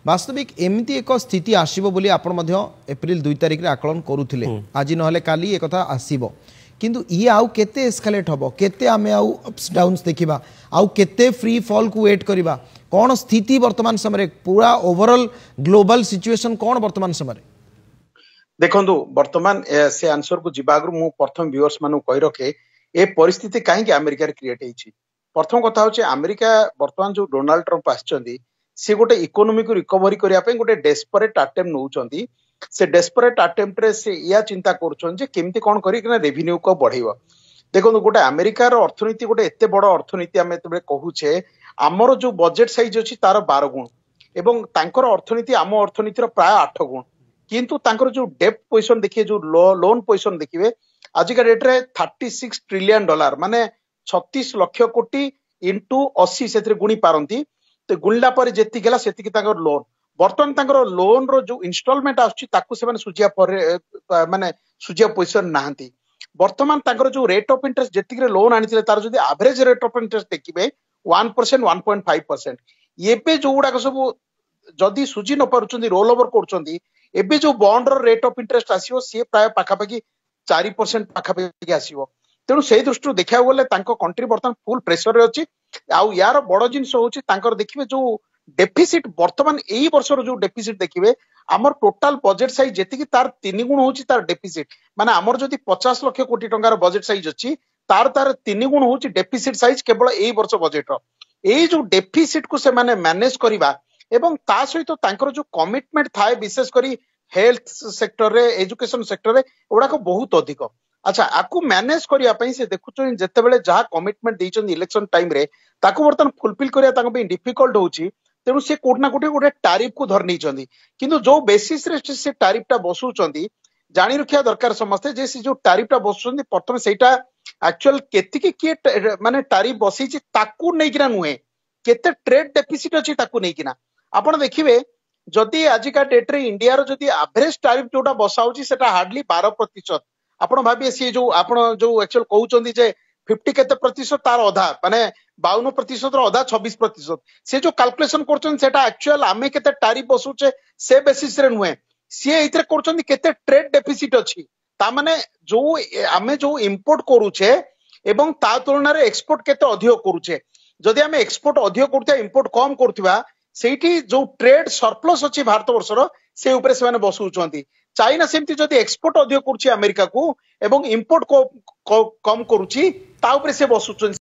वास्तविक एमती एक स्थिति आसब बोली आपण एप्रिल 2 तारिख रे आकलन करुथिले आज नहले काली एक कथा आसीबो किंतु ये आउ केते एस्केलेट हबो केते आमे आउ अप्स डाउन्स देखिबा आउ केते फ्री फॉल को वेट करिबा कौन स्थिति वर्तमान समय पूरा ओवरऑल ग्लोबल सिचुएशन कौन वर्तमान समय देखो वर्तमान से आंसर को जीवागु मु प्रथम व्यूअर्स मानु कहि रखे ए परिस्थिति कहीं अमेरिका क्रिएट होइछि। प्रथम कथा होचे अमेरिका वर्तमान जो डोनाल्ड ट्रंप आछंदी से गोटे इकोनॉमी को रिकवरी करिया पे गोटे डेस्परेट अटेम्प्ट नउचंदी से डेस्परेट अटेम्प्ट रे से या चिंता करूछन जे केमती कोन करी कि रेवेन्यू को बढ़ाइबो। देखो गोटे अमेरिका रो अर्थनीति गोटे एते बड़ अर्थनीति आमे तबे कहूचे हमर जो बजेट साइज अछि तार 12 गुण एवं तांकर अर्थनीति आम अर्थनीति रो प्राय 8 गुण किंतु तांकर जो डेप्ट पोजीशन देखिए जो लोन पोजीशन देखिए आजिका डेट रे 36 ट्रिलियन डॉलर माने 36 लाख कोटी इंटू 80 से गुणी पारती तो गुणला पर जेति गेला सेति तांकर लोन बर्तमान तांकर लोन रो जो इंस्टॉलमेंट आछि ताकू से माने सुजिया पर माने सुजिया पोजीशन नाहंती। वर्तमान तांकर जो रेट ऑफ इंटरेस्ट जेति रे लोन आनिथिले तार जदी एवरेज रेट ऑफ इंटरेस्ट देखिबे 1% 1.5% एबे जो गुडा सब जदी सुजी न पारुचंदी रोल ओवर करचंदी एबे जो बॉन्ड रो रेट ऑफ इंटरेस्ट आसीओ सी प्राय पाखापाखि 4% पाखापाखि आसीओ। तेणु से दृष्टि देखा गले कंट्री बर्तमान फुल प्रेसर रे अछि आउ यार बड़ जिनस होछि तांकर देखिबे जो डेफिसिट वर्तमान एई वर्ष रो जो डेफिसिट देखिबे हमर टोटल बजेट साइज जेति कि तार 3 गुण होछि तार डेफिसिट माने हमर जदी 50 लाख कोटी टंकार बजेट साइज अछि तार 3 गुण होछि डेफिसिट साइज केवल एई वर्ष बजेट रो एई जो डेफिसिट को से माने मैनेज करिबा एवं ता सहित तांकर जो कमिटमेंट थाए विशेष करी हेल्थ सेक्टर रे एजुकेशन सेक्टर रे ओडा को बहुत अधिक अच्छा आकु मैनेज करिया पई से देखुचो जते बेले जहा कमिटमेंट देइचन इलेक्शन टाइम रे ताकु बर्तन फुलफिल करिया ताको पे डिफिकल्ट होउची तेनु से कोट ना कोटे गोटे टैरिफ को धर नैचंदी किंतु जो बेसिस रे से टैरिफ टा बसुचंदी जानी रखिया दरकार समस्ते जे से जो टैरिफ टा बसुचंदी प्रथम सेटा एक्चुअल केतिकी के माने टैरिफ बसैची ताकु नैकिना नुहे केते ट्रेड डेफिसिट अछि ताकु नैकिना आपण देखिबे जदि आजिका डेट रे इंडिया रो जदि एवरेज टैरिफ जोटा बसाउची सेटा हार्डली 12% आपण भाबिए सी जो आपण जो एक्चुअल कहउचंदी जे 50 केते प्रतिशत तार आधा माने 52% रो आधा 26% से जो कैलकुलेशन करचन सेटा एक्चुअल आमे केते टैरिफ बसुचे से बेसिस रे नुहे सी एइतरे करचंदी केते ट्रेड डेफिसिट अछि ता माने जो आमे जो इंपोर्ट करूचे एवं ता तुलना रे एक्सपोर्ट केते अधिक करूचे जदि आमे एक्सपोर्ट अधिक करथिया इंपोर्ट कम करथिबा सेठी जो ट्रेड सरप्लस अछि भारत वर्षर से ऊपर से माने बसुचंती चाइना सेमती जदि एक्सपोर्ट अधिक करूची अमेरिका को एवं इंपोर्ट को कम करूची ता ऊपर से बसुचंती।